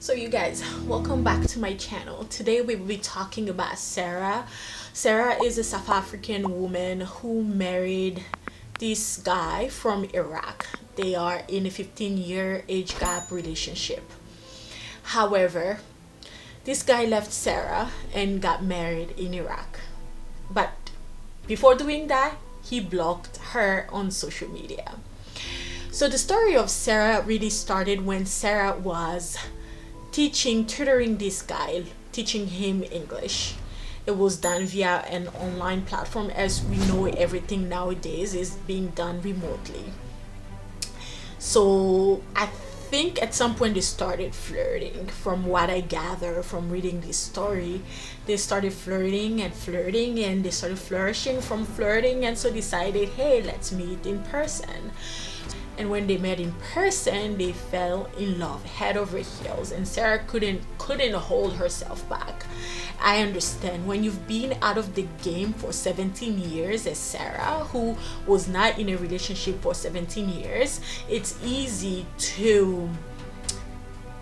So you guys, welcome back to my channel. Today we will be talking about Sarah. Sarah is a South African woman who married this guy from Iraq. They are in a 15-year age gap relationship. However, this guy left Sarah and got married in Iraq. But before doing that, he blocked her on social media. So the story of Sarah really started when Sarah was tutoring this guy, teaching him English. It was done via an online platform. As we know, everything nowadays is being done remotely. So I think at some point they started flirting. From what I gather from reading this story, they started flirting and they started flourishing from flirting, and so decided, hey, let's meet in person. And when they met in person, they fell in love head over heels, and Sarah couldn't hold herself back. I understand when you've been out of the game for 17 years as Sarah, who was not in a relationship for 17 years, it's easy to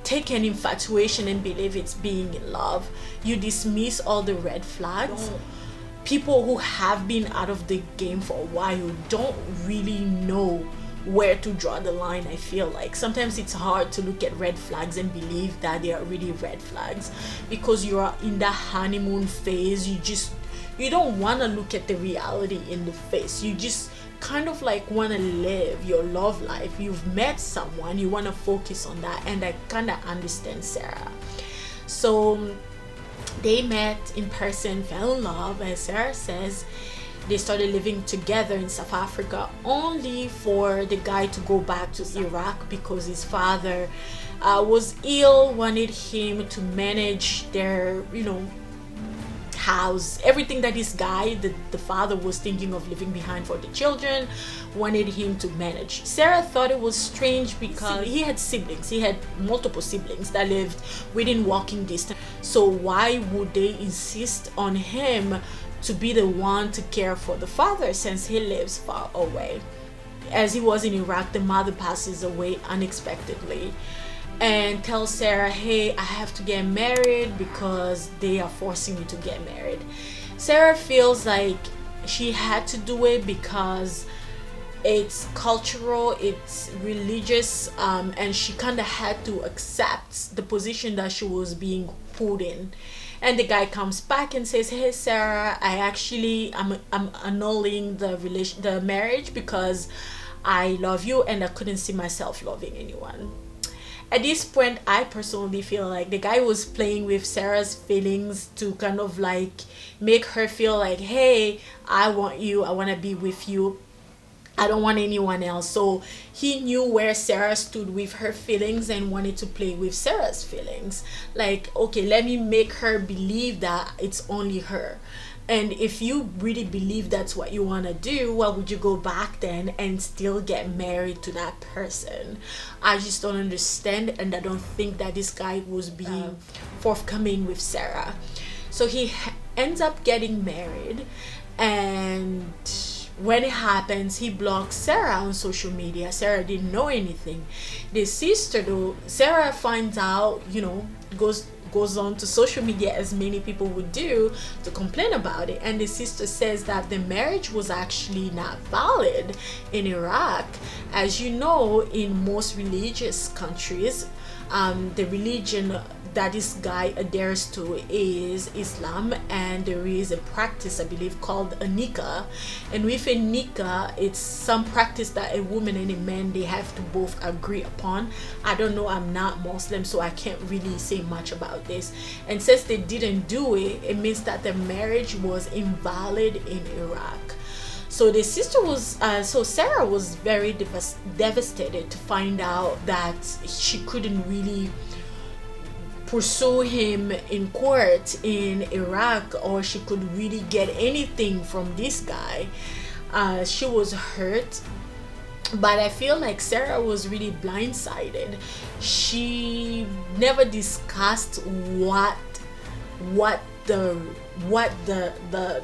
take an infatuation and believe it's being in love. You dismiss all the red flags. People who have been out of the game for a while don't really know where to draw the line. I feel like sometimes it's hard to look at red flags and believe that they are really red flags, because you are in that honeymoon phase. You don't want to look at the reality in the face. You just kind of like want to live your love life. You've met someone, you want to focus on that, and I kind of understand Sarah. So they met in person, fell in love, as Sarah says. They started living together in South Africa, only for the guy to go back to Iraq because his father was ill, wanted him to manage their, house, everything that this guy, the father, was thinking of leaving behind for the children, wanted him to manage. Sarah thought it was strange because he had siblings. He had multiple siblings that lived within walking distance. So why would they insist on him to be the one to care for the father, since he lives far away? As he was in Iraq, the mother passes away unexpectedly and tells Sarah, hey, I have to get married because they are forcing me to get married. Sarah feels like she had to do it because it's cultural, it's religious, and she kind of had to accept the position that she was being put in. And the guy comes back and says, hey Sarah, I'm annulling the marriage because I love you and I couldn't see myself loving anyone. At this point, I personally feel like the guy was playing with Sarah's feelings to kind of like make her feel like, hey, I want you, I want to be with you, I don't want anyone else. So he knew where Sarah stood with her feelings and wanted to play with Sarah's feelings. Like, okay, let me make her believe that it's only her. And if you really believe that's what you want to do, why would you go back then and still get married to that person? I just don't understand, and I don't think that this guy was being forthcoming with Sarah. So he ends up getting married, and when it happens, he blocks Sarah on social media. Sarah didn't know anything. The sister, though, Sarah finds out, goes on to social media, as many people would do, to complain about it. And the sister says that the marriage was actually not valid in Iraq. As you know, in most religious countries, the religion that this guy adheres to is Islam, and there is a practice, I believe, called a nikah. And with a nikah, it's some practice that a woman and a man, they have to both agree upon. I don't know, I'm not Muslim, so I can't really say much about this. And since they didn't do it, it means that the marriage was invalid in Iraq. So the sister was, Sarah was very devastated to find out that she couldn't really pursue him in court in Iraq, or she could really get anything from this guy. She was hurt, but I feel like Sarah was really blindsided. She never discussed what the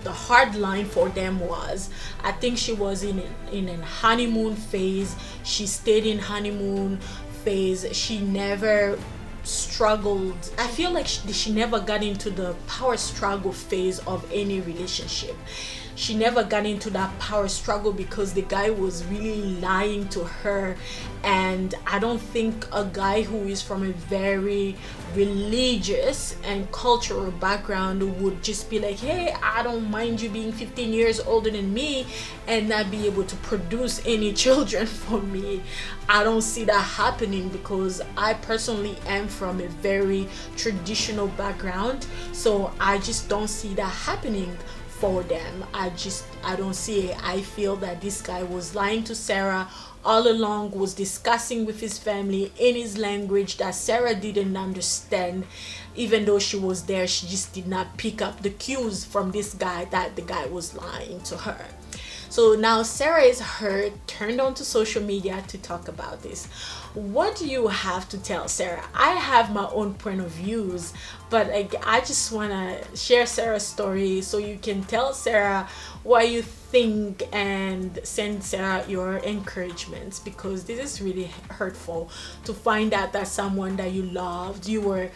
hard line for them was. I think she was in a honeymoon phase. She stayed in honeymoon phase. She never struggled. I feel like she never got into the power struggle phase of any relationship. She never got into that power struggle because the guy was really lying to her. And I don't think a guy who is from a very religious and cultural background would just be like, hey, I don't mind you being 15 years older than me and not be able to produce any children for me. I don't see that happening because I personally am from a very traditional background, so I just don't see that happening for them. I don't see it. I feel that this guy was lying to Sarah all along, was discussing with his family in his language that Sarah didn't understand. Even though she was there, she just did not pick up the cues from this guy that the guy was lying to her. So now Sarah is hurt, turned onto social media to talk about this. What do you have to tell Sarah? I have my own point of views, but I just want to share Sarah's story so you can tell Sarah what you think and send Sarah your encouragements, because this is really hurtful to find out that someone that you loved, you were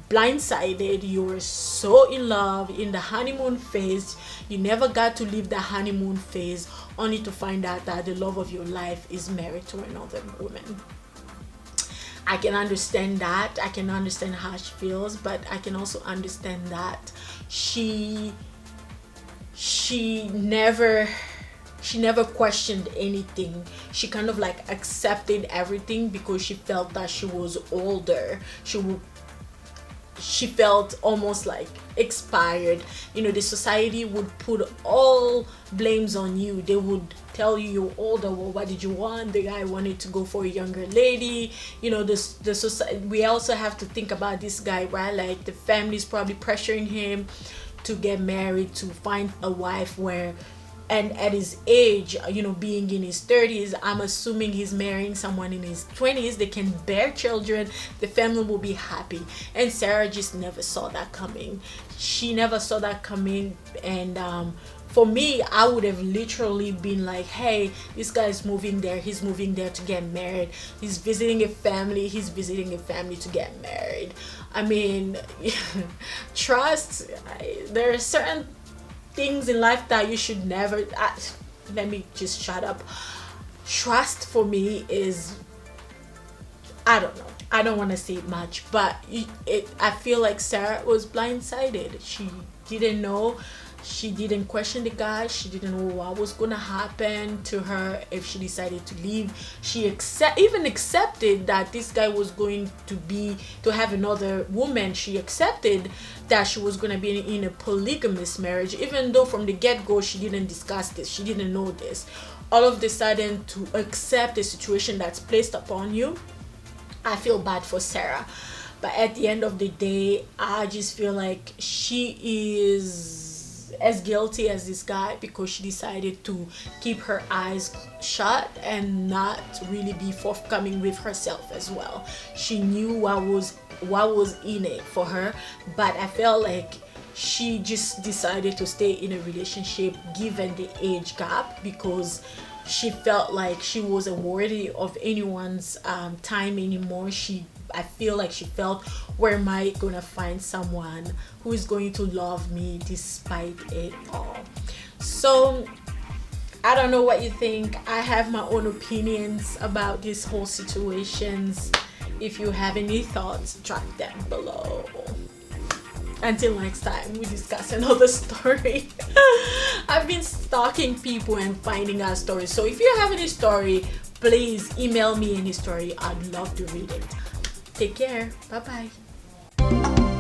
blindsided, you were so in love in the honeymoon phase, you never got to live the honeymoon phase, only to find out that the love of your life is married to another woman. I can understand that. I can understand how she feels, but I can also understand that she never questioned anything. She kind of like accepted everything because she felt that she was older. She felt almost like expired. You know, the society would put all blames on you. They would tell you you're older. Well, what did you want? The guy wanted to go for a younger lady. You know, the society. We also have to think about this guy, right? Like the family's probably pressuring him to get married, to find a wife where, and at his age, you know, being in his 30s, I'm assuming he's marrying someone in his 20s. They can bear children. The family will be happy. And Sarah just never saw that coming. She never saw that coming. And for me, I would have literally been like, hey, this guy's moving there. He's moving there to get married. He's visiting a family. He's visiting a family to get married. I mean, trust. There are certain things in life that you should never let me just shut up. Trust for me is, I don't know, I don't want to say much, but I feel like Sarah was blindsided. She didn't know. She didn't question the guy. She didn't know what was gonna happen to her if she decided to leave. She even accepted that this guy was going to have another woman. She accepted that she was gonna be in a polygamous marriage, even though from the get-go she didn't discuss this. She didn't know this. All of a sudden, to accept a situation that's placed upon you, I feel bad for Sarah. But at the end of the day, I just feel like she is as guilty as this guy because she decided to keep her eyes shut and not really be forthcoming with herself as well. She knew what was in it for her, but I felt like she just decided to stay in a relationship given the age gap because she felt like she wasn't worthy of anyone's time anymore. I feel like she felt, where am I gonna find someone who is going to love me despite it all? So I don't know what you think. I have my own opinions about this whole situations. If you have any thoughts, drop them below. Until next time, we discuss another story. I've been stalking people and finding out stories. So if you have any story, please email me any story. I'd love to read it. Take care. Bye-bye.